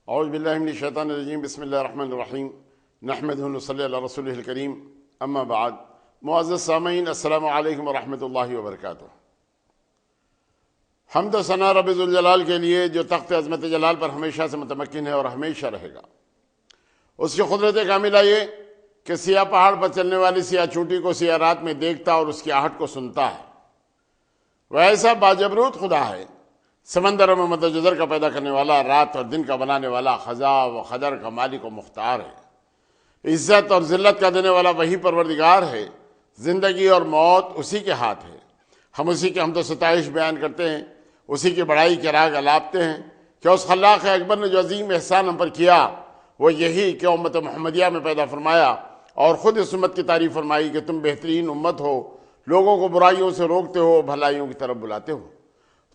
اعوذ باللہ من الشیطان الرجیم بسم اللہ الرحمن الرحیم نحمدہ ونصلی علی رسولہ الکریم اما بعد۔ معزز سامعین، السلام علیکم ورحمۃ اللہ وبرکاتہ۔ حمد و ثنا رب ذوالجلال کے لیے جو تخت عظمت جلال پر ہمیشہ سے متمکن ہے اور ہمیشہ رہے گا۔ اس کی قدرت کاملہ یہ کہ سیاہ پہاڑ پر چلنے والی سیاہ چونٹی کو سیاہ رات میں دیکھتا اور اس کی آہٹ کو سنتا ہے۔ وہ ایسا باجبروت خدا ہے، سمندروں میں مد و جزر کا پیدا کرنے والا، رات اور دن کا بنانے والا، خزاں و خدر کا مالک و مختار ہے۔ عزت اور ذلت کا دینے والا وہی پروردگار ہے۔ زندگی اور موت اسی کے ہاتھ ہے۔ ہم اسی کے حمد و ستائش بیان کرتے ہیں، اسی کی بڑائی کے راگ الاپتے ہیں کہ اس خلاق اکبر نے جو عظیم احسان ہم پر کیا وہ یہی کہ امت محمدیہ میں پیدا فرمایا اور خود اس امت کی تعریف فرمائی کہ تم بہترین امت ہو، لوگوں کو برائیوں سے روکتے ہو، بھلائیوں کی طرف بلاتے ہو۔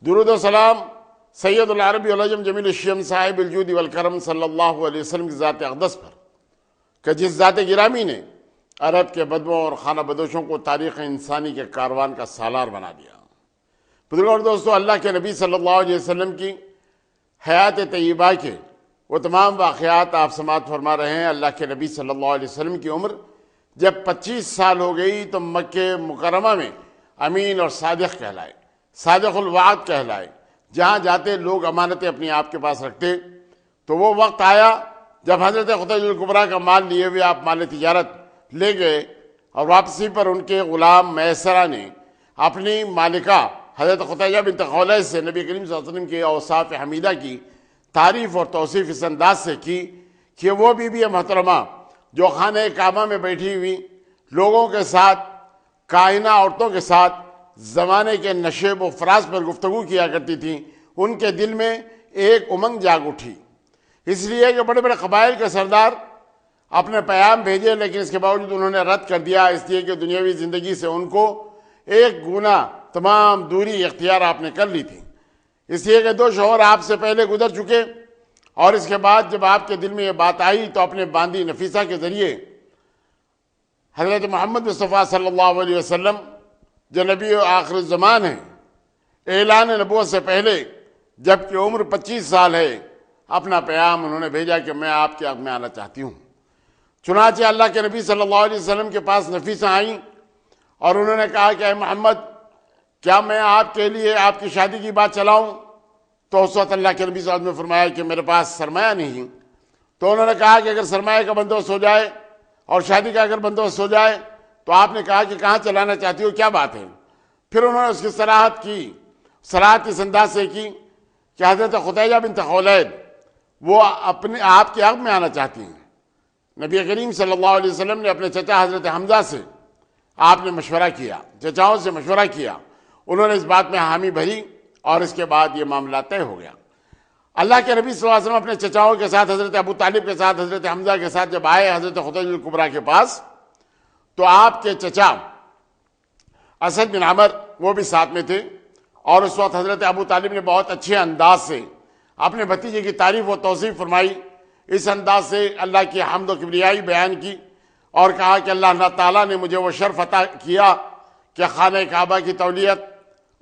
درود و سلام سید العرب والعجم جمیل الشیم صاحب الجود والکرم صلی اللہ علیہ وسلم کی ذات اقدس پر کہ جس ذات گرامی نے عرب کے بدووں اور خانہ بدوشوں کو تاریخ انسانی کے کاروان کا سالار بنا دیا۔ بزرگوں اور دوستو، اللہ کے نبی صلی اللہ علیہ وسلم کی حیات طیبہ کے وہ تمام واقعات آپ سماعت فرما رہے ہیں۔ اللہ کے نبی صلی اللہ علیہ وسلم کی عمر جب 25 سال ہو گئی تو مکہ مکرمہ میں امین اور صادق کہلائے، صادق الوعد کہلائے۔ جہاں جاتے لوگ امانتیں اپنی آپ کے پاس رکھتے، تو وہ وقت آیا جب حضرت خدیجہ الکبریٰ کا مال لیے ہوئے آپ مال تجارت لے گئے اور واپسی پر ان کے غلام میسرہ نے اپنی مالکہ حضرت خدیجہ بنت خولید سے نبی کریم صلی اللہ علیہ وسلم کے اوصاف حمیدہ کی تعریف اور توصیف اس انداز سے کی کہ وہ بی بی محترمہ جو خانہ کعبہ میں بیٹھی ہوئی لوگوں کے ساتھ، کائنہ عورتوں کے ساتھ زمانے کے نشیب و فراز پر گفتگو کیا کرتی تھیں، ان کے دل میں ایک امنگ جاگ اٹھی۔ اس لیے کہ بڑے بڑے قبائل کے سردار اپنے پیام بھیجے، لیکن اس کے باوجود انہوں نے رد کر دیا، اس لیے کہ دنیاوی زندگی سے ان کو ایک گنا تمام دوری اختیار آپ نے کر لی تھی۔ اس لیے کہ 2 شوہر آپ سے پہلے گزر چکے، اور اس کے بعد جب آپ کے دل میں یہ بات آئی تو اپنے باندی نفیسہ کے ذریعے حضرت محمد مصطفیٰ صلی اللہ علیہ وسلم جو نبی آخر الزمان ہیں، اعلان نبوت سے پہلے جبکہ عمر 25 سال ہے، اپنا پیام انہوں نے بھیجا کہ میں آپ کے حق میں آنا چاہتی ہوں۔ چنانچہ اللہ کے نبی صلی اللہ علیہ وسلم کے پاس نفیسہ آئیں اور انہوں نے کہا کہ اے محمد، کیا میں آپ کے لیے آپ کی شادی کی بات چلاؤں؟ تو اس وقت اللہ کے نبی صلی اللہ علیہ وسلم نے فرمایا کہ میرے پاس سرمایہ نہیں۔ تو انہوں نے کہا کہ اگر سرمایہ کا بندوبست ہو جائے اور شادی کا اگر بندوبست ہو جائے تو آپ نے کہا کہ کہاں چلانا چاہتی ہو، کیا بات ہے؟ پھر انہوں نے اس کی صراحت اس انداز سے کی کہ حضرت خدیجہ بنت خولید وہ اپنے آپ کے حق میں آنا چاہتی ہیں۔ نبی کریم صلی اللہ علیہ وسلم نے اپنے چچا حضرت حمزہ سے آپ نے مشورہ کیا، چچاؤں سے مشورہ کیا، انہوں نے اس بات میں حامی بھری اور اس کے بعد یہ معاملہ طے ہو گیا۔ اللہ کے نبی صلی اللہ علیہ وسلم اپنے چچاؤں کے ساتھ، حضرت ابو طالب کے ساتھ، حضرت حمزہ کے ساتھ جب آئے حضرت خدیجہ الکبریٰ کے پاس، تو آپ کے چچا اسد بن عمر وہ بھی ساتھ میں تھے، اور اس وقت حضرت ابو طالب نے بہت اچھے انداز سے اپنے بھتیجے کی تعریف و توصیف فرمائی۔ اس انداز سے اللہ کی حمد و کبریائی بیان کی اور کہا کہ اللہ تعالیٰ نے مجھے وہ شرف عطا کیا کہ خانہ کعبہ کی تولیت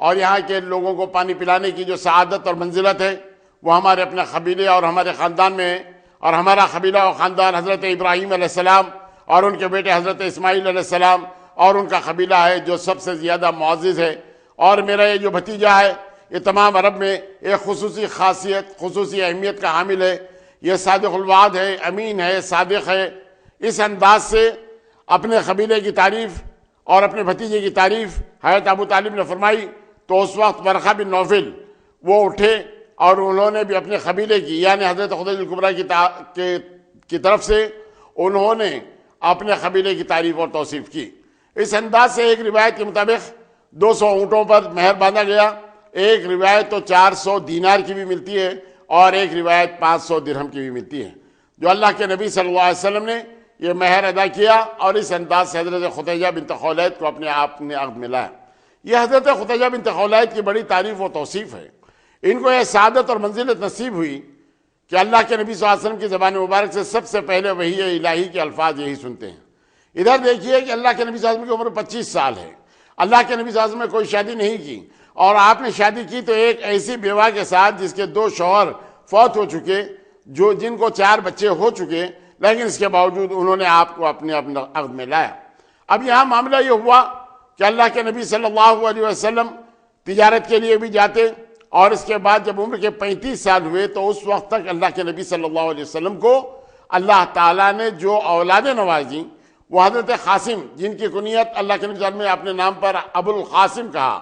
اور یہاں کے لوگوں کو پانی پلانے کی جو سعادت اور منزلت ہے وہ ہمارے اپنے قبیلے اور ہمارے خاندان میں ہے، اور ہمارا قبیلہ اور خاندان حضرت ابراہیم علیہ السلام اور ان کے بیٹے حضرت اسماعیل علیہ السلام اور ان کا قبیلہ ہے جو سب سے زیادہ معزز ہے، اور میرا یہ جو بھتیجا ہے یہ تمام عرب میں ایک خصوصی خاصیت، خصوصی اہمیت کا حامل ہے، یہ صادق الوعد ہے، امین ہے، صادق ہے۔ اس انداز سے اپنے قبیلے کی تعریف اور اپنے بھتیجے کی تعریف حضرت ابو طالب نے فرمائی۔ تو اس وقت ورقہ بن نوفل وہ اٹھے اور انہوں نے بھی اپنے قبیلے کی یعنی حضرت خدیجہ الکبریٰ کی طرف سے انہوں نے اپنے قبیلے کی تعریف اور توصیف کی۔ اس انداز سے ایک روایت کے مطابق 200 اونٹوں پر مہر باندھا گیا، ایک روایت تو 400 دینار کی بھی ملتی ہے اور ایک روایت 500 درہم کی بھی ملتی ہے، جو اللہ کے نبی صلی اللہ علیہ وسلم نے یہ مہر ادا کیا اور اس انداز سے حضرت خدیجہ بنت خولید کو اپنے آپ نے عقد میں لایا۔ یہ حضرت خدیجہ بنت خولید کی بڑی تعریف و توصیف ہے۔ ان کو یہ سعادت اور منزلت نصیب ہوئی کہ اللہ کے نبی صلی اللہ علیہ وسلم کی زبان مبارک سے سب سے پہلے وحی الہی کے الفاظ یہی سنتے ہیں۔ ادھر دیکھیے کہ اللہ کے نبی صلی اللہ علیہ وسلم کی عمر 25 سال ہے، اللہ کے نبی صلی اللہ علیہ وسلم نے کوئی شادی نہیں کی، اور آپ نے شادی کی تو ایک ایسی بیوہ کے ساتھ جس کے 2 شوہر فوت ہو چکے، جو جن کو 4 بچے ہو چکے، لیکن اس کے باوجود انہوں نے آپ کو اپنے عہد میں لایا۔ اب یہاں معاملہ یہ ہوا کہ اللہ کے نبی صلی اللہ علیہ وسلم تجارت کے لیے بھی جاتے، اور اس کے بعد جب عمر کے 35 سال ہوئے تو اس وقت تک اللہ کے نبی صلی اللہ علیہ وسلم کو اللہ تعالیٰ نے جو اولادیں نوازیں وہ حضرت قاسم، جن کی کنیت اللہ کے نبی صلی اللہ علیہ وسلم نے اپنے نام پر ابو القاسم کہا،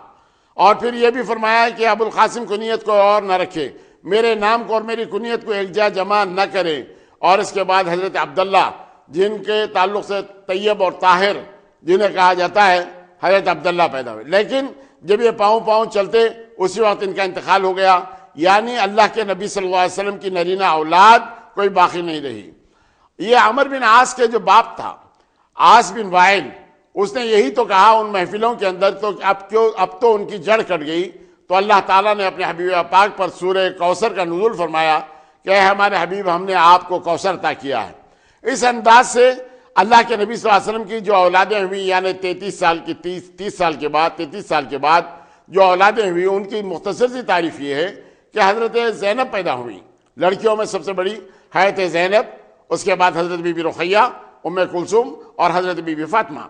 اور پھر یہ بھی فرمایا کہ ابو القاسم کنیت کو اور نہ رکھے، میرے نام کو اور میری کنیت کو ایک جا جمع نہ کرے، اور اس کے بعد حضرت عبداللہ جن کے تعلق سے طیب اور طاہر جنہیں کہا جاتا ہے، حضرت عبداللہ پیدا ہوئے۔ لیکن جب یہ پاؤں چلتے اسی وقت ان کا انتقال ہو گیا، یعنی اللہ کے نبی صلی اللہ علیہ وسلم کی نرینہ اولاد کوئی باقی نہیں رہی۔ یہ عمر بن عاص کے جو باپ تھا، عاص بن وائل، اس نے یہی تو کہا ان محفلوں کے اندر تو اب تو ان کی جڑ کٹ گئی، تو اللہ تعالیٰ نے اپنے حبیب پاک پر سورہ کوثر کا نزول فرمایا کہ اے ہمارے حبیب، ہم نے آپ کو کوثر عطا کیا ہے۔ اس انداز سے اللہ کے نبی صلی اللہ علیہ وسلم کی جو اولادیں ہوئی، یعنی 30 سال کے بعد جو اولادیں ہوئی، ان کی مختصر سی تعریف یہ ہے کہ حضرت زینب پیدا ہوئی، لڑکیوں میں سب سے بڑی حضرت زینب، اس کے بعد حضرت بی بی رقیہ، ام کلثوم اور حضرت بی بی فاطمہ۔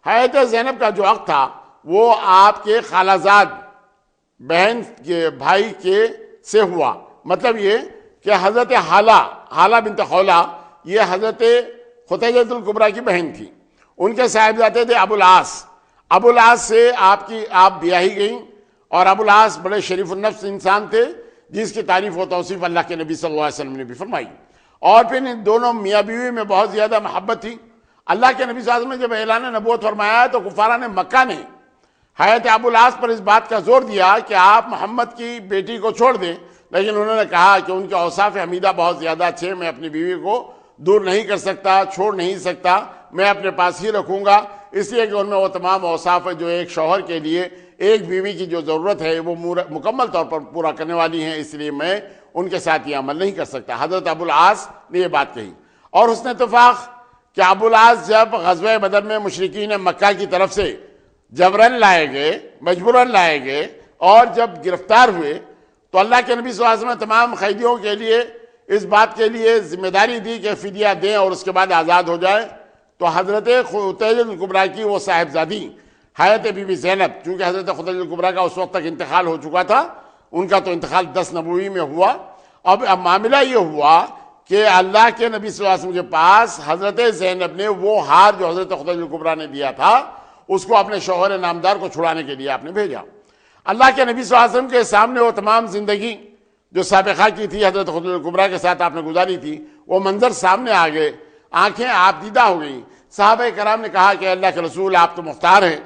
حضرت زینب کا جو عقد تھا وہ آپ کے خالہ زاد بہن کے بھائی کے سے ہوا، مطلب یہ کہ حضرت حالہ بنت خولہ یہ حضرت ختیجۃ الکبریٰ کی بہن تھی، ان کے صاحبزادے تھے ابو العاص سے آپ بیاہی گئیں، اور ابو العاص بڑے شریف النفس انسان تھے جس کی تعریف و توصیف اللہ کے نبی صلی اللہ علیہ وسلم نے بھی فرمائی، اور پھر ان دونوں میاں بیوی میں بہت زیادہ محبت تھی۔ اللہ کے نبی صلی اللہ علیہ وسلم نے جب اعلان نبوت فرمایا تو کفاران مکہ نے حضرت ابو العاص پر اس بات کا زور دیا کہ آپ محمد کی بیٹی کو چھوڑ دیں، لیکن انہوں نے کہا کہ ان کے اوصاف حمیدہ بہت زیادہ اچھے، میں اپنی بیوی کو دور نہیں کر سکتا، چھوڑ نہیں سکتا، میں اپنے پاس ہی رکھوں گا، اس لیے کہ ان میں وہ تمام اوصاف جو ایک شوہر کے لیے ایک بیوی کی جو ضرورت ہے وہ مکمل طور پر پورا کرنے والی ہیں، اس لیے میں ان کے ساتھ یہ عمل نہیں کر سکتا۔ حضرت ابو العاص نے یہ بات کہی، اور حسن اتفاق کہ ابو العاص جب غزوہ بدر میں مشرکین مکہ کی طرف سے مجبوراً لائے گئے اور جب گرفتار ہوئے تو اللہ کے نبی صلی اللہ علیہ وسلم نے تمام قیدیوں کے لیے اس بات کے لیے ذمہ داری دی کہ فدیہ دیں اور اس کے بعد آزاد ہو جائے۔ تو حضرت ختیجۃ الکبریٰ کی وہ صاحبزادی حضرت بی بی زینب، چونکہ حضرت ختیجۃ الکبریٰ کا اس وقت تک انتقال ہو چکا تھا، ان کا تو انتقال 10 نبوی میں ہوا، اب معاملہ یہ ہوا کہ اللہ کے نبی صلی اللہ علیہ وسلم کے پاس حضرت زینب نے وہ ہار جو حضرت ختیجۃ الکبریٰ نے دیا تھا اس کو اپنے شوہر نامدار کو چھڑانے کے لیے آپ نے بھیجا۔ اللہ کے نبی صلی اللہ علیہ وسلم کے سامنے وہ تمام زندگی جو سابقہ کی تھی حضرت ختیجۃ الکبریٰ کے ساتھ آپ نے گزاری تھی، وہ منظر سامنے آ گئے، آنکھیں آپ دیدہ ہو گئیں۔ صحابہ کرام نے کہا کہ اللہ کے رسول، آپ تو مختار ہیں،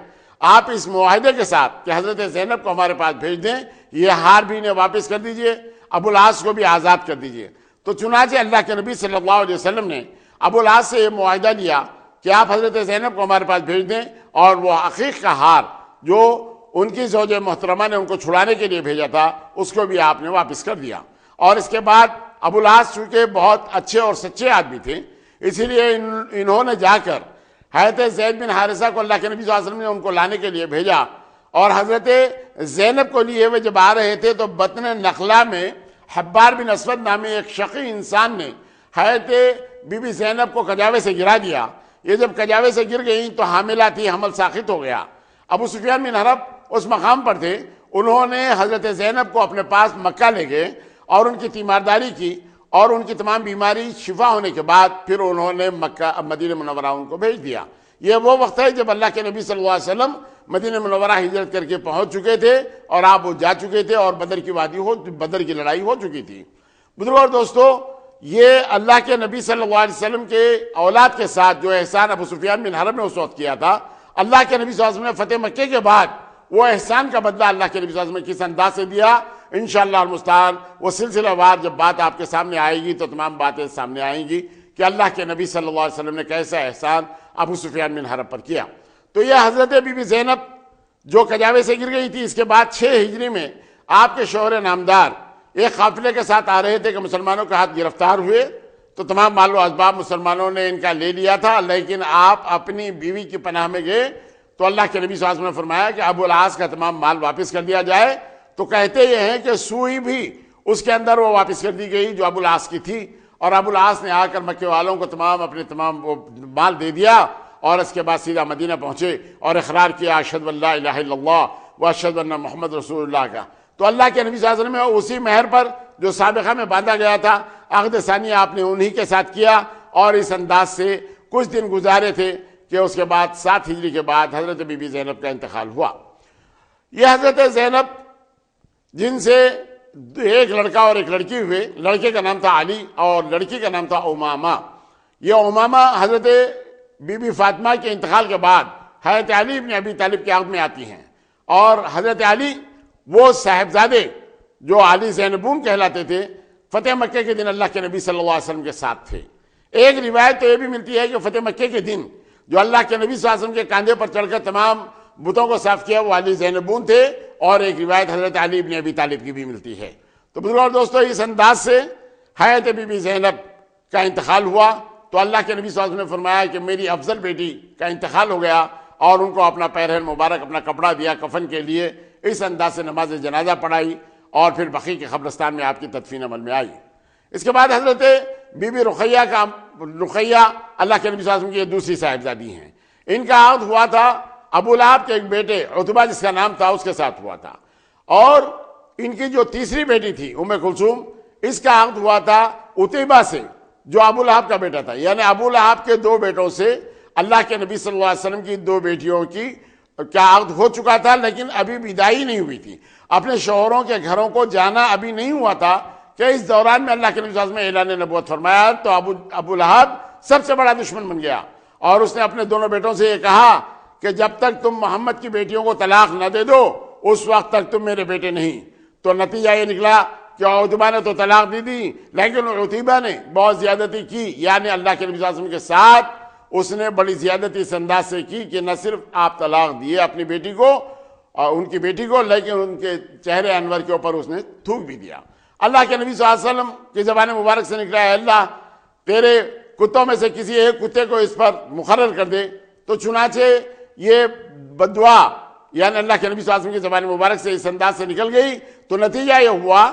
آپ اس معاہدے کے ساتھ کہ حضرت زینب کو ہمارے پاس بھیج دیں، یہ ہار بھی انہیں واپس کر دیجئے، ابو العاص کو بھی آزاد کر دیجئے۔ تو چنانچہ اللہ کے نبی صلی اللہ علیہ وسلم نے ابو العاص سے یہ معاہدہ لیا کہ آپ حضرت زینب کو ہمارے پاس بھیج دیں، اور وہ عقیق کا ہار جو ان کی زوج محترمہ نے ان کو چھڑانے کے لیے بھیجا تھا اس کو بھی آپ نے واپس کر دیا۔ اور اس کے بعد ابو العاص چونکہ بہت اچھے اور سچے آدمی تھے، اسی لیے انہوں نے جا کر حضرت زید بن حارثہ کو اللہ کے نبی صلی اللہ علیہ وسلم نے ان کو لانے کے لیے بھیجا، اور حضرت زینب کو لیے ہوئے جب آ رہے تھے تو بطن نخلا میں حبار بن اسود نامی ایک شقی انسان نے حضرت بی بی زینب کو کجاوے سے گرا دیا۔ یہ جب کجاوے سے گر گئیں تو حاملہ تھی، حمل ساقط ہو گیا۔ ابو سفیان بن حرب اس مقام پر تھے، انہوں نے حضرت زینب کو اپنے پاس مکہ لے گئے اور ان کی تیمارداری کی، اور ان کی تمام بیماری شفا ہونے کے بعد پھر انہوں نے مدینہ منورہ ان کو بھیج دیا۔ یہ وہ وقت ہے جب اللہ کے نبی صلی اللہ علیہ وسلم مدینہ منورہ ہجرت کر کے پہنچ چکے تھے، اور آپ وہ جا چکے تھے، اور بدر کی لڑائی ہو چکی تھی۔ بزرگوں اور دوستو، یہ اللہ کے نبی صلی اللہ علیہ وسلم کے اولاد کے ساتھ جو احسان ابو سفیان بن حرب نے اس وقت کیا تھا، اللہ کے نبی صلی اللہ علیہ وسلم نے فتح مکہ کے بعد وہ احسان کا بدلہ اللہ کے نبی صلی اللہ علیہ وسلم نے کس انداز سے دیا، انشاءاللہ المستعان وہ سلسلہ وار جب بات آپ کے سامنے آئے گی تو تمام باتیں سامنے آئیں گی کہ اللہ کے نبی صلی اللہ علیہ وسلم نے کیسا احسان ابو سفیان بن حرب پر کیا۔ تو یہ حضرت بی بی زینب جو کجاوے سے گر گئی تھی، اس کے بعد 6 ہجری میں آپ کے شوہر نامدار ایک قافلے کے ساتھ آ رہے تھے کہ مسلمانوں کے ہاتھ گرفتار ہوئے، تو تمام مال و اسباب مسلمانوں نے ان کا لے لیا تھا، لیکن آپ اپنی بیوی کی پناہ میں گئے تو اللہ کے نبی صلی اللہ علیہ وسلم نے فرمایا کہ ابو العاص کا تمام مال واپس کر دیا جائے۔ تو کہتے یہ ہیں کہ سوئی بھی اس کے اندر وہ واپس کر دی گئی جو ابو العاص کی تھی، اور ابو العاص نے آ کر مکے والوں کو اپنے تمام وہ مال دے دیا، اور اس کے بعد سیدھا مدینہ پہنچے اور اقرار کیا اشہد ان لا الہ الا اللہ و اشہد ان محمد رسول اللہ کا۔ تو اللہ کے نبی صلی اللہ علیہ وسلم اسی مہر پر جو سابقہ میں باندھا گیا تھا، عقد ثانیہ آپ نے انہی کے ساتھ کیا، اور اس انداز سے کچھ دن گزارے تھے کہ اس کے بعد 7 ہجری کے بعد حضرت بی بی زینب کا انتقال ہوا۔ یہ حضرت زینب جن سے ایک لڑکا اور ایک لڑکی ہوئے، لڑکے کا نام تھا علی اور لڑکی کا نام تھا امامہ۔ یہ امامہ حضرت بی بی فاطمہ کے انتقال کے بعد حضرت علی بن ابی طالب کے عہد میں آتی ہیں، اور حضرت علی وہ صاحبزادے جو علی زینبون کہلاتے تھے، فتح مکہ کے دن اللہ کے نبی صلی اللہ علیہ وسلم کے ساتھ تھے۔ ایک روایت تو یہ بھی ملتی ہے کہ فتح مکہ کے دن جو اللہ کے نبی صلی اللہ علیہ وسلم کے کاندھے پر چڑھ کر تمام بتوں کو صاف کیا وہ علی زینبون تھے، اور ایک روایت حضرت علی بن ابی طالب کی بھی ملتی ہے۔ تو بزرگوں اور دوستو، اس انداز سے حضرت بی بی زینب کا انتقال ہوا، تو اللہ کے نبی صلی اللہ علیہ وسلم نے فرمایا کہ میری افضل بیٹی کا انتقال ہو گیا، اور ان کو اپنا پیرہن مبارک، اپنا کپڑا دیا کفن کے لیے۔ اس انداز سے نماز جنازہ پڑھائی، اور پھر بقیع کے قبرستان میں آپ کی تدفین عمل میں آئی۔ اس کے بعد حضرت بی بی رقیہ اللہ کے نبی صلی اللہ علیہ وسلم کی یہ دوسری صاحبزادی ہیں۔ ان کا عقد ہوا تھا ابو لہب کے ایک بیٹے عتبہ جس کا نام تھا اس کے ساتھ ہوا تھا، اور ان کی جو تیسری بیٹی تھی ام کلثوم، اس کا عقد ہوا تھا عتیبہ سے جو ابو لہب کا بیٹا تھا۔ یعنی ابو لہب کے 2 بیٹوں سے اللہ کے نبی صلی اللہ علیہ وسلم کی 2 بیٹیوں کی کیا عقد ہو چکا تھا، لیکن ابھی بدائی نہیں ہوئی تھی، اپنے شوہروں کے گھروں کو جانا ابھی نہیں ہوا تھا کہ اس دوران میں اللہ کے نبی صلی اللہ علیہ وسلم نے اعلان نبوت فرمایا۔ تو ابو لہب سب سے بڑا دشمن بن گیا، اور اس نے اپنے دونوں بیٹوں سے یہ کہا کہ جب تک تم محمد کی بیٹیوں کو طلاق نہ دے دو اس وقت تک تم میرے بیٹے نہیں۔ تو نتیجہ یہ نکلا کہ عتبہ نے تو طلاق دی دی، لیکن عتیبہ نے بہت زیادتی کی، یعنی اللہ کے نبی صلی اللہ علیہ وسلم کے ساتھ اس نے بڑی زیادتی اس انداز سے کی کہ نہ صرف آپ طلاق دیے اپنی بیٹی کو اور ان کی بیٹی کو، لیکن ان کے چہرے انور کے اوپر اس نے تھوک بھی دیا۔ اللہ کے نبی صلی اللہ علیہ وسلم کی زبان مبارک سے نکلا ہے اللہ تیرے کتوں میں سے کسی ایک کتے کو اس پر مقرر کر دے۔ تو چنانچہ یہ بددعا یعنی اللہ کے نبی صلی اللہ علیہ وسلم کی زبان مبارک سے اس انداز سے نکل گئی، تو نتیجہ یہ ہوا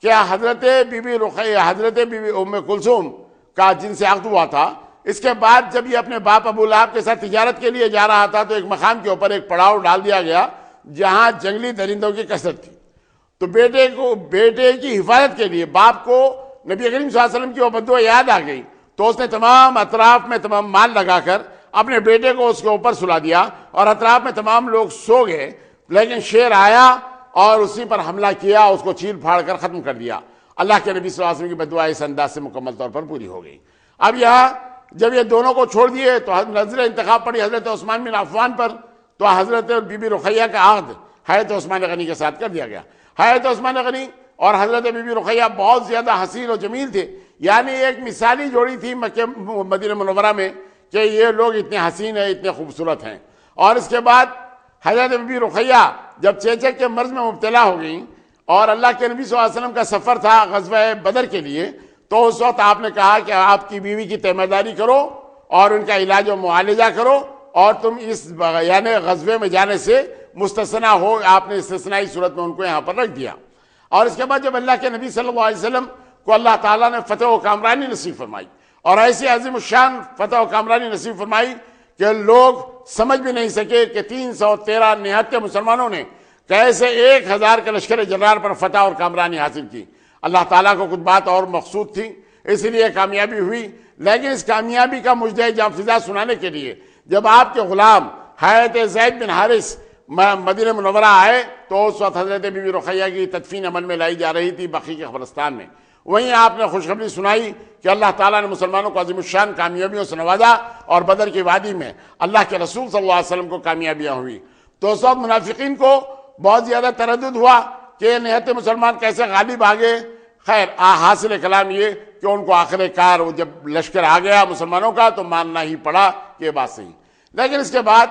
کہ حضرت بی بی رقیہ، حضرت بی بی ام کلثوم کا جن سے عقد ہوا تھا، اس کے بعد جب یہ اپنے باپ ابو لہب کے ساتھ تجارت کے لیے جا رہا تھا تو ایک مقام کے اوپر ایک پڑاؤ ڈال دیا گیا جہاں جنگلی درندوں کی کثرت تھی۔ تو بیٹے کی حفاظت کے لیے باپ کو نبی کریم صلی اللہ علیہ وسلم کی وہ بددعا یاد آ گئی، تو اس نے تمام اطراف میں تمام مال لگا کر اپنے بیٹے کو اس کے اوپر سلا دیا، اور اطراف میں تمام لوگ سو گئے، لیکن شیر آیا اور اسی پر حملہ کیا، اس کو چیل پھاڑ کر ختم کر دیا۔ اللہ کے نبی صلی اللہ علیہ وسلم کی بددعا اس انداز سے مکمل طور پر پوری ہو گئی۔ اب یہاں جب یہ دونوں کو چھوڑ دیے تو نظر انتخاب پڑی حضرت عثمان بن عفان پر، تو حضرت بی بی رقیہ کا عقد حضرت عثمان غنی کے ساتھ کر دیا گیا۔ حضرت عثمان غنی اور حضرت بی بی رقیہ بہت زیادہ حسین و جمیل تھے، یعنی ایک مثالی جوڑی تھی مکہ مدینہ منورہ میں کہ یہ لوگ اتنے حسین ہیں، اتنے خوبصورت ہیں۔ اور اس کے بعد حضرت بی بی رقیہ جب چیچک کے مرض میں مبتلا ہو گئیں اور اللہ کے نبی صلی اللہ علیہ وسلم کا سفر تھا غزوہ بدر کے لیے، تو اس وقت آپ نے کہا کہ آپ کی بیوی کی تیمارداری کرو اور ان کا علاج و معالجہ کرو، اور تم اس یعنی غزوے میں جانے سے مستثنا ہو۔ آپ نے استثنائی صورت میں ان کو یہاں پر رکھ دیا۔ اور اس کے بعد جب اللہ کے نبی صلی اللہ علیہ وسلم کو اللہ تعالیٰ نے فتح و کامرانی نصیب فرمائی، اور ایسی عظیم الشان فتح و کامرانی نصیب فرمائی کہ لوگ سمجھ بھی نہیں سکے کہ 313 نہتے مسلمانوں نے کیسے 1000 کے لشکر جرار پر فتح اور کامرانی حاصل کی۔ اللہ تعالیٰ کو کچھ بات اور مقصود تھی، اس لیے کامیابی ہوئی۔ لیکن اس کامیابی کا مجدہ جام فضا سنانے کے لیے جب آپ کے غلام حضرت زید بن حارث مدینہ منورہ آئے تو اس وقت حضرت بی بی رقیہ کی تدفین عمل میں لائی جا رہی تھی بقیع کے قبرستان میں۔ وہیں آپ نے خوشخبری سنائی کہ اللہ تعالیٰ نے مسلمانوں کو عظیم الشان کامیابیوں سے نوازا، اور بدر کی وادی میں اللہ کے رسول صلی اللہ علیہ وسلم کو کامیابیاں ہوئی۔ تو اس وقت منافقین کو بہت زیادہ تردد ہوا کہ نہتے مسلمان کیسے غالب آگے۔ خیر حاصل کلام یہ کہ ان کو آخر کار جب لشکر آ گیا مسلمانوں کا تو ماننا ہی پڑا کہ یہ بات صحیح۔ لیکن اس کے بعد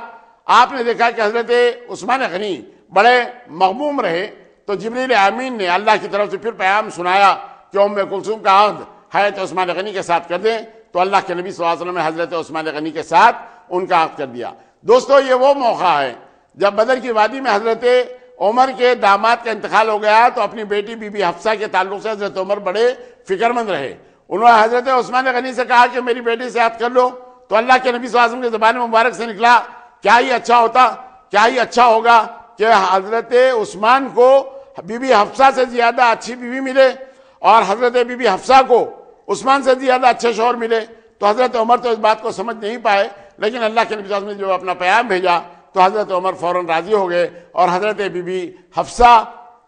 آپ نے دیکھا کہ حضرت عثمان غنی بڑے مغموم رہے، تو جبریل امین نے اللہ کی طرف سے پھر پیغام سنایا کہ ام کلثوم کا عقد حضرت عثمان غنی کے ساتھ کر دیں۔ تو اللہ کے نبی صلی اللہ علیہ وسلم نے حضرت عثمان غنی کے ساتھ ان کا عقد کر دیا۔ دوستو یہ وہ موقع ہے جب بدر کی وادی میں حضرت عمر کے داماد کا انتقال ہو گیا، تو اپنی بیٹی بی بی حفصہ کے تعلق سے حضرت عمر بڑے فکر مند رہے۔ انہوں نے حضرت عثمان غنی سے کہا کہ میری بیٹی سے عہد کر لو، تو اللہ کے نبی صلی اللہ علیہ وسلم کی زبان مبارک سے نکلا کیا ہی اچھا ہوتا، کیا ہی اچھا ہوگا کہ حضرت عثمان کو بی بی حفصہ سے زیادہ اچھی بیوی ملے اور حضرت بی بی حفصہ کو عثمان سے زیادہ اچھے شوہر ملے۔ تو حضرت عمر تو اس بات کو سمجھ نہیں پائے، لیکن اللہ کے نبی صلی اللہ علیہ وسلم نے جو اپنا پیام بھیجا تو حضرت عمر فوراً راضی ہو گئے اور حضرت بی بی حفصہ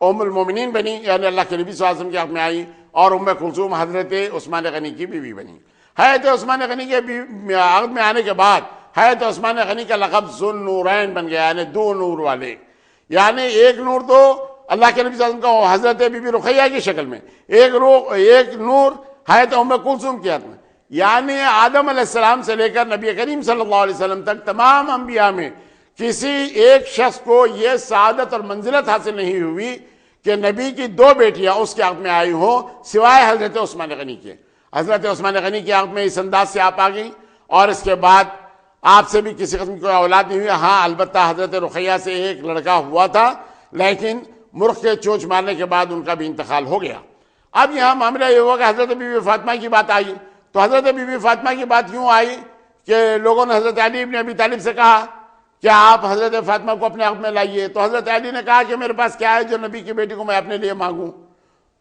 ام المومنین بنی، یعنی اللہ کے نبی صلی اللہ علیہ وسلم کے حق میں آئی، اور ام کلثوم حضرت عثمان غنی کی بیوی بنی۔ حضرت عثمان غنی کے عہد میں آنے کے بعد حضرت عثمان غنی کا لقب ذو النورین بن گیا، یعنی دو نور والے، یعنی ایک نور تو اللہ کے نبی صلی اللہ علیہ وسلم کا حضرت بی بی رقیہ کی شکل میں، ایک نور حضرت ام کلثوم کی حد میں، یعنی آدم علیہ السلام سے لے کر نبی کریم صلی اللہ علیہ وسلم تک تمام انبیاء میں کسی ایک شخص کو یہ سعادت اور منزلت حاصل نہیں ہوئی کہ نبی کی دو بیٹیاں اس کے عقد میں آئی ہوں سوائے حضرت عثمان غنی کے۔ حضرت عثمان غنی کے عقد میں اس انداز سے آپ آ گئیں، اور اس کے بعد آپ سے بھی کسی قسم کی کوئی اولاد نہیں ہوئی۔ ہاں البتہ حضرت رقیہ سے ایک لڑکا ہوا تھا، لیکن مرغ کے چونچ مارنے کے بعد ان کا بھی انتقال ہو گیا۔ اب یہاں معاملہ یہ ہوا کہ حضرت بی بی فاطمہ کی بات آئی، تو حضرت بی بی فاطمہ کی بات یوں آئی کہ لوگوں نے حضرت علی ابن ابی طالب سے کہا کہ آپ حضرت فاطمہ کو اپنے عقد میں لائیے، تو حضرت علی نے کہا کہ میرے پاس کیا ہے جو نبی کی بیٹی کو میں اپنے لیے مانگوں؟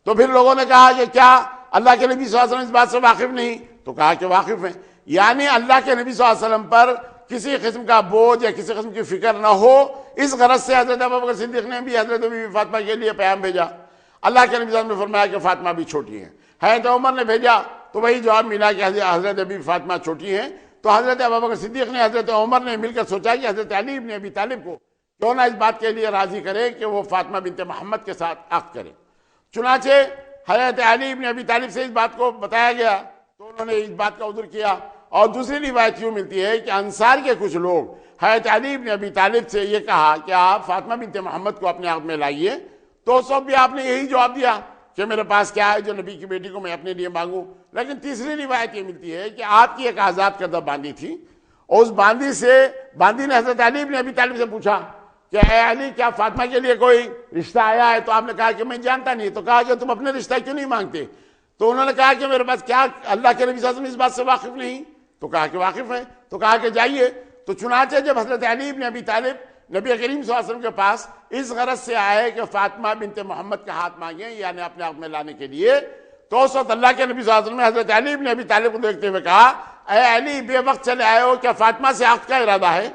تو پھر لوگوں نے کہا کہ کیا اللہ کے نبی صلی اللہ علیہ وسلم اس بات سے واقف نہیں؟ تو کہا کہ واقف ہیں، یعنی اللہ کے نبی صلی اللہ علیہ وسلم پر کسی قسم کا بوجھ یا کسی قسم کی فکر نہ ہو، اس غرض سے حضرت ابوبکر صدیق نے بھی حضرت بی بی فاطمہ کے لیے پیام بھیجا۔ اللہ کے نبی صلی اللہ علیہ وسلم نے فرمایا کہ فاطمہ بھی چھوٹی ہیں۔ حضرت عمر نے بھیجا تو وہی جواب ملا کہ حضرت بی بی فاطمہ چھوٹی ہیں۔ تو حضرت ابوبکر صدیق نے حضرت عمر نے مل کر سوچا کہ حضرت علی ابن ابی طالب کو کیوں نہ اس بات کے لیے راضی کرے کہ وہ فاطمہ بنت محمد کے ساتھ عقد کرے۔ چنانچہ حضرت علی ابن ابی طالب سے اس بات کو بتایا گیا تو انہوں نے اس بات کا عذر کیا۔ اور دوسری روایت یوں ملتی ہے کہ انصار کے کچھ لوگ حضرت علی ابن ابی طالب سے یہ کہا کہ آپ فاطمہ بنت محمد کو اپنے عقد میں لائیے، تو اس وقت بھی آپ نے یہی جواب دیا کہ میرے پاس کیا ہے جو نبی کی بیٹی کو میں اپنے لیے مانگوں۔ لیکن تیسری روایت یہ ملتی ہے کہ آپ کی ایک آزاد کردہ باندی تھی، اور اس باندی نے حضرت علی ابن ابی طالب سے پوچھا کہ اے علی کیا فاطمہ کے لیے کوئی رشتہ آیا ہے؟ تو آپ نے کہا کہ میں جانتا نہیں۔ تو کہا کہ تم اپنے رشتہ کیوں نہیں مانگتے؟ تو انہوں نے کہا کہ میرے پاس کیا اللہ کے نبی صلی اللہ علیہ وسلم اس بات سے واقف نہیں؟ تو کہا کہ واقف ہے۔ تو کہا کہ جائیے۔ تو چنانچہ جب حضرت علی ابن ابی طالب نبی کریم صلی اللہ علیہ وسلم کے پاس اس غرض سے آئے کہ فاطمہ بنت محمد کا ہاتھ مانگیں، یعنی اپنے عقد میں لانے کے لیے، تو اس وقت اللہ کے نبی صلی اللہ علیہ وسلم نے حضرت علی ابن ابی طالب کو دیکھتے ہوئے کہا اے علی بے وقت چلے آئے ہو، کیا فاطمہ سے عقد کا ارادہ ہے؟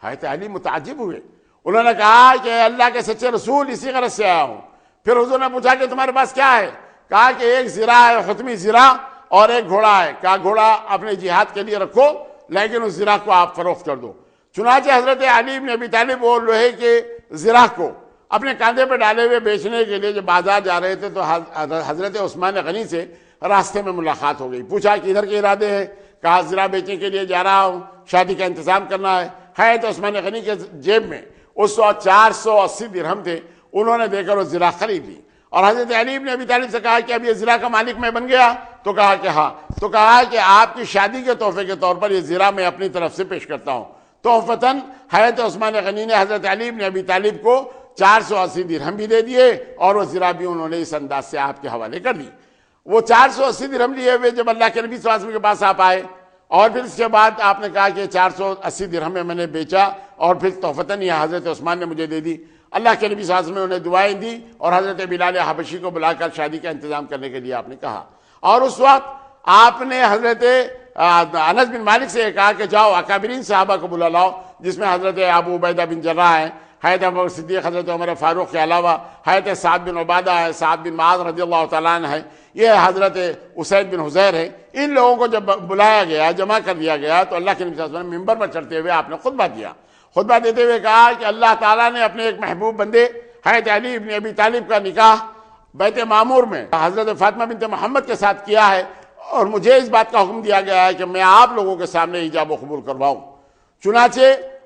حضرت علی متعجب ہوئے، انہوں نے کہا کہ اللہ کے سچے رسول اسی غرض سے آیا ہوں۔ پھر حضور نے پوچھا کہ تمہارے پاس کیا ہے؟ کہا کہ ایک زرہ ہے، حتمی زرہ، اور ایک گھوڑا ہے۔ کہا گھوڑا اپنے جہاد کے لیے رکھو، لیکن اس زرہ کو آپ فروخت کر دو۔ چنانچہ حضرت علی ابن ابی طالب وہ لوہے کے زرہ کو اپنے کاندھے پہ ڈالے ہوئے بیچنے کے لیے جب بازار جا رہے تھے تو حضرت عثمان غنی سے راستے میں ملاقات ہو گئی۔ پوچھا کہ ادھر کے ارادے ہیں؟ کہا زرہ بیچنے کے لیے جا رہا ہوں، شادی کا انتظام کرنا ہے تو عثمان غنی کے جیب میں اس وقت 480 درہم تھے، انہوں نے دے کر وہ زرہ خرید لی۔ اور حضرت علی ابن ابی طالب سے کہا کہ اب یہ زرہ کا مالک میں بن گیا؟ تو کہا کہ ہاں۔ تو کہا کہ آپ کی شادی کے تحفے کے طور پر یہ زرہ میں اپنی طرف سے پیش کرتا ہوں۔ تحفتاً حضرت عثمان غنی نے حضرت علی ابن ابی طالب کو 480 درہم بھی دے دیے، اور وہ زرہ بھی انہوں نے اس انداز سے آپ کے حوالے کر دی۔ وہ 480 درہم لیے ہوئے جب اللہ کے نبی صلی اللہ علیہ وسلم کے پاس آپ آئے، اور پھر اس کے بعد آپ نے کہا کہ 480 درہم میں نے بیچا، اور پھر تحفتاً یہ حضرت عثمان نے مجھے دے دی۔ اللہ کے نبی صلی اللہ علیہ وسلم نے انہیں دعائیں دی، اور حضرت بلال حبشی کو بلا کر شادی کا انتظام کرنے کے لیے آپ نے کہا۔ اور اس وقت آپ نے حضرت انس بن مالک سے کہا کہ جاؤ اکابرین صحابہ کو بلا لاؤ، جس میں حضرت ابو عبیدہ بن جراح ہیں، حضرت ابوبکر صدیق، حضرت عمر فاروق کے علاوہ حضرت سعد بن عبادہ ہے، سعد بن معاذ رضی اللہ تعالیٰ عنہ ہے، یہ حضرت اسید بن حضیر ہے۔ ان لوگوں کو جب بلایا گیا، جمع کر دیا گیا، تو اللہ کے نبی صلی اللہ علیہ وسلم ممبر پر چڑھتے ہوئے آپ نے خطبہ دیا۔ خطبہ دیتے ہوئے کہا کہ اللہ تعالیٰ نے اپنے ایک محبوب بندے حضرت علی ابن ابی طالب کا نکاح بیت معمور میں حضرت فاطمہ بنت محمد کے ساتھ کیا ہے، اور مجھے اس بات کا حکم دیا گیا ہے کہ میں آپ لوگوں کے سامنے ایجاب و قبول کرواؤں۔ چنانچہ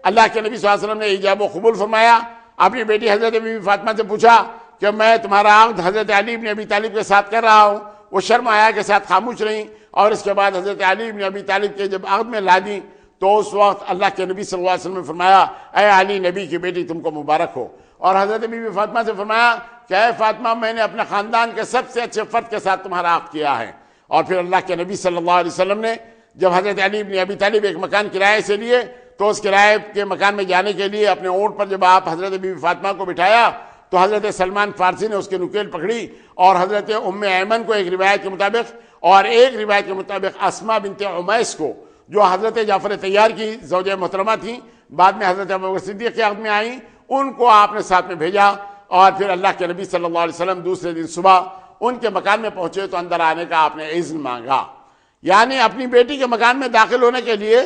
اللہ کے نبی صلی اللہ علیہ وسلم نے ایجاب و قبول فرمایا۔ اپنی بیٹی حضرت بی بی فاطمہ سے پوچھا کہ میں تمہارا عقد حضرت علی ابن ابی طالب کے ساتھ کر رہا ہوں۔ وہ شرم آیا کے ساتھ خاموش رہیں، اور اس کے بعد حضرت علی ابن ابی طالب کے جب عقد میں لا دی تو اس وقت اللہ کے نبی صلی اللہ علیہ وسلم نے فرمایا اے علی نبی کی بیٹی تم کو مبارک ہو۔ اور حضرت بی بی فاطمہ سے فرمایا کہ اے فاطمہ میں نے اپنے خاندان کے سب سے اچھے فرد کے ساتھ تمہارا عقد کیا ہے۔ اور پھر اللہ کے نبی صلی اللہ علیہ وسلم نے جب حضرت علی بن ابی طالب ایک مکان کرائے سے لیے تو اس کرائے کے مکان میں جانے کے لیے اپنے اونٹ پر جب آپ حضرت بی بی فاطمہ کو بٹھایا تو حضرت سلمان فارسی نے اس کی نکیل پکڑی اور حضرت ام ایمن کو ایک روایت کے مطابق اور ایک روایت کے مطابق اسماء بنت عمیس کو جو حضرت جعفر طیار کی زوجہ محترمہ تھیں، بعد میں حضرت ابوبکر صدیق کی عہد میں آئیں، ان کو آپ نے ساتھ میں بھیجا اور پھر اللہ کے نبی صلی اللہ علیہ وسلم دوسرے دن صبح ان کے مکان میں پہنچے تو اندر آنے کا آپ نے اذن مانگا۔ یعنی اپنی بیٹی کے مکان میں داخل ہونے کے لیے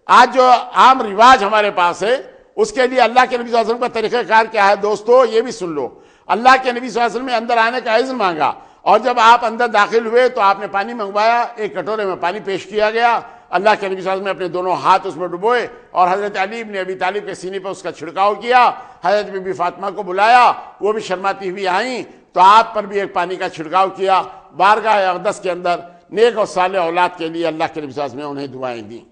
آج جو عام رواج ہمارے پاس ہے اس کے لیے اللہ کے نبی صلی اللہ علیہ وسلم کا طریقہ کار کیا ہے دوستو، یہ بھی سن لو۔ اللہ کے نبی صلی اللہ علیہ وسلم نے اندر آنے کا اذن مانگا اور جب آپ اندر داخل ہوئے تو آپ نے پانی منگوایا، ایک کٹورے میں پانی پیش کیا گیا، اللہ کے نبی صلی اللہ علیہ وسلم نے اپنے دونوں ہاتھ اس میں ڈبوئے اور حضرت علی بن ابی طالب کے سینے پر اس کا چھڑکاؤ کیا، حضرت بی بی فاطمہ کو بلایا، وہ بھی شرماتی ہوئی آئیں تو آپ پر بھی ایک پانی کا چھڑکاؤ کیا، بارگاہ اقدس کے اندر نیک اور صالح اولاد کے لیے اللہ کے نبی صلی اللہ علیہ وسلم نے انہیں دعائیں دیں۔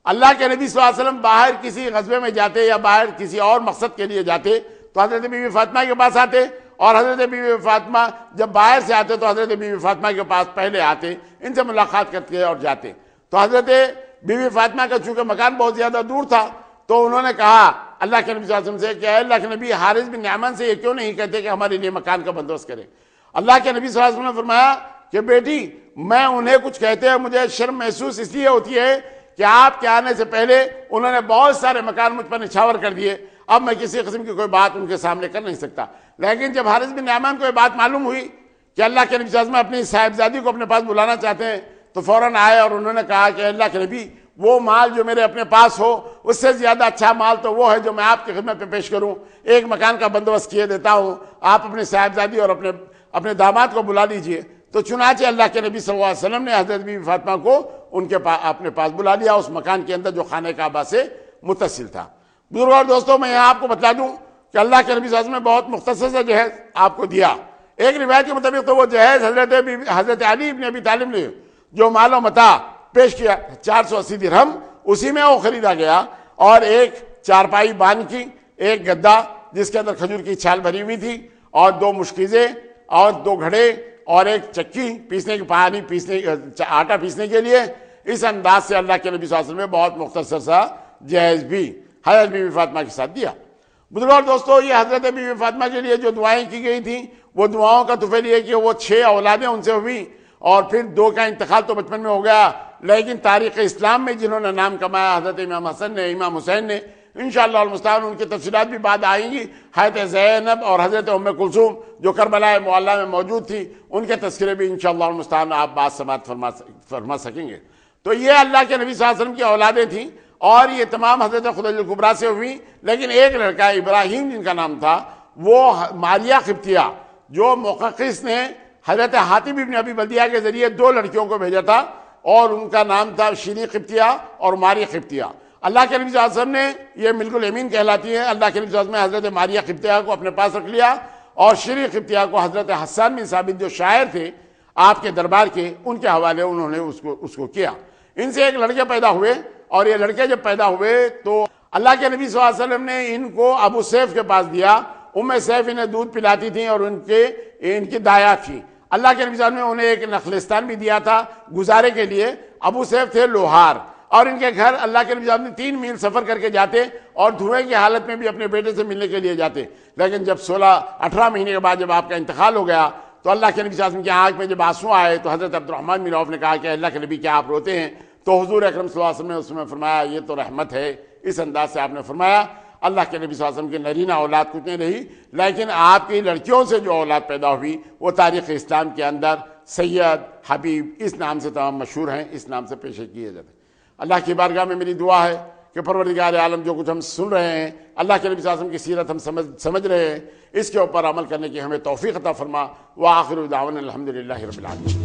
اللہ کے نبی صلی اللہ علیہ وسلم باہر کسی غزوے میں جاتے یا باہر کسی اور مقصد کے لیے جاتے تو حضرت بی بی فاطمہ کے پاس آتے، اور حضرت بی بی فاطمہ جب باہر سے آتے تو حضرت بی بی فاطمہ کے پاس پہلے آتے، ان سے ملاقات کرتے اور جاتے۔ تو حضرت بی بی فاطمہ کا چونکہ مکان بہت زیادہ دور تھا تو انہوں نے کہا اللہ کے نبی صلی اللہ علیہ وسلم سے کہ اے اللہ کے نبی، حارث بن نعمان سے یہ کیوں نہیں کہتے کہ ہمارے لیے مکان کا بندوبست کرے؟ اللہ کے نبی صلی اللہ علیہ وسلم نے فرمایا کہ بیٹی، میں انہیں کچھ کہتے ہیں مجھے شرم محسوس اس لیے ہوتی ہے کہ آپ کے آنے سے پہلے انہوں نے بہت سارے مکان مجھ پر نچھاور کر دیے، اب میں کسی قسم کی کوئی بات ان کے سامنے کر نہیں سکتا۔ لیکن جب حارث بن نعمان کو یہ بات معلوم ہوئی کہ اللہ کے نبی صلی اللہ علیہ وسلم اپنی صاحبزادی کو اپنے پاس بلانا چاہتے ہیں تو فوراً آئے اور انہوں نے کہا کہ اللہ کے نبی، وہ مال جو میرے اپنے پاس ہو اس سے زیادہ اچھا مال تو وہ ہے جو میں آپ کی خدمت پہ پیش کروں، ایک مکان کا بندوبست کیے دیتا ہوں، آپ اپنی صاحبزادی اور اپنے داماد کو بلا لیجئے۔ تو چنانچہ اللہ کے نبی صلی اللہ علیہ وسلم نے حضرت بی بی فاطمہ کو ان کے اپنے پاس بلا لیا اس مکان کے اندر جو خانہ کعبہ سے متصل تھا۔ بزرگوں اور دوستوں، میں یہاں آپ کو بتلا دوں کہ اللہ کے نبی صلی اللہ علیہ وسلم نے بہت مختصر سے جہیز آپ کو دیا۔ ایک روایت کے مطابق تو وہ جہیز حضرت علی بن ابی طالب نے جو مال و متاع پیش کیا 480 درہم، اسی میں وہ خریدا گیا، اور ایک چارپائی بان کی، ایک گدا جس کے اندر کھجور کی چھال بھری ہوئی تھی، اور 2 مشکیزیں اور 2 گھڑے اور ایک چکی پیسنے کی آٹا پیسنے کے لیے۔ اس انداز سے اللہ کے نبی صلی اللہ علیہ وسلم نے بہت مختصر سا جہیز بھی حضرت بی بی فاطمہ کے ساتھ دیا۔ بزرگوں اور دوستو، یہ حضرت بی بی فاطمہ کے لیے جو دعائیں کی گئی تھیں وہ دعاؤں کا طفیل یہ کہ وہ 6 اولادیں ان سے ہوئی اور پھر 2 کا انتقال تو بچپن میں ہو گیا، لیکن تاریخ اسلام میں جنہوں نے نام کمایا حضرت امام حسن نے، امام حسین نے، انشاءاللہ المستعان ان کی تفصیلات بھی بعد آئیں گی۔ حضرت زینب اور حضرت ام کلثوم جو کربلا معلیٰ میں موجود تھی، ان کے تذکرے بھی انشاءاللہ المستعان آپ بعد سماعت فرما سکیں گے۔ تو یہ اللہ کے نبی صلی اللہ علیہ وسلم کی اولادیں تھیں اور یہ تمام حضرت خدیجہ کبریٰ سے ہوئی، لیکن ایک لڑکا ابراہیم جن کا نام تھا وہ ماریہ قبطیہ، جو محقق نے حضرت حاتم ابن ابی بلدیہ کے ذریعے 2 لڑکیوں کو بھیجا تھا اور ان کا نام تھا شیری قبطیہ اور ماری قبطیہ۔ اللہ کے نبی صلی اللہ علیہ وسلم نے، یہ ملک الیمین کہلاتی ہے، اللہ کے نبی صلی اللہ علیہ وسلم نے حضرت ماریہ قبطیہ کو اپنے پاس رکھ لیا اور شیری قبطیہ کو حضرت حسان بن ثابت جو شاعر تھے آپ کے دربار کے، ان کے حوالے انہوں نے اس کو کیا۔ ان سے ایک لڑکے پیدا ہوئے اور یہ لڑکے جب پیدا ہوئے تو اللہ کے نبی صلی اللہ علیہ وسلم نے ان کو ابو سیف کے پاس دیا۔ ام سیف انہیں دودھ پلاتی تھیں اور ان کی دایا تھی۔ اللہ کے نبی صلی اللہ علیہ وسلم نے انہیں ایک نخلستان بھی دیا تھا گزارے کے لیے۔ ابو سیف تھے لوہار اور ان کے گھر اللہ کے نبی صلی اللہ علیہ وسلم 3 میل سفر کر کے جاتے اور دھوئے کی حالت میں بھی اپنے بیٹے سے ملنے کے لیے جاتے۔ لیکن جب 16-18 مہینے کے بعد جب آپ کا انتقال ہو گیا تو اللہ کے نبی صلی اللہ علیہ وسلم کی آنکھ میں جب آنسو آئے تو حضرت عبد الرحمن بن عوف نے کہا کہ اللہ کے نبی کیا آپ روتے ہیں؟ تو حضور اکرم صلی اللہ علیہ وسلم نے اس میں فرمایا یہ تو رحمت ہے۔ اس انداز سے آپ نے فرمایا اللہ کے نبی صلی اللہ علیہ وسلم کی نرینہ اولاد کچھ نہیں رہی، لیکن آپ کی لڑکیوں سے جو اولاد پیدا ہوئی وہ تاریخ اسلام کے اندر سید، حبیب اس نام سے تمام مشہور ہیں، اس نام سے پیشے کیے جاتے ہیں۔ اللہ کی بارگاہ میں میری دعا ہے کہ پروردگار عالم جو کچھ ہم سن رہے ہیں، اللہ کے نبی صلی اللہ علیہ وسلم کی سیرت ہم سمجھ رہے ہیں، اس کے اوپر عمل کرنے کی ہمیں توفیق عطا فرما۔ وآخر دعوانا الحمدللہ رب العالمین۔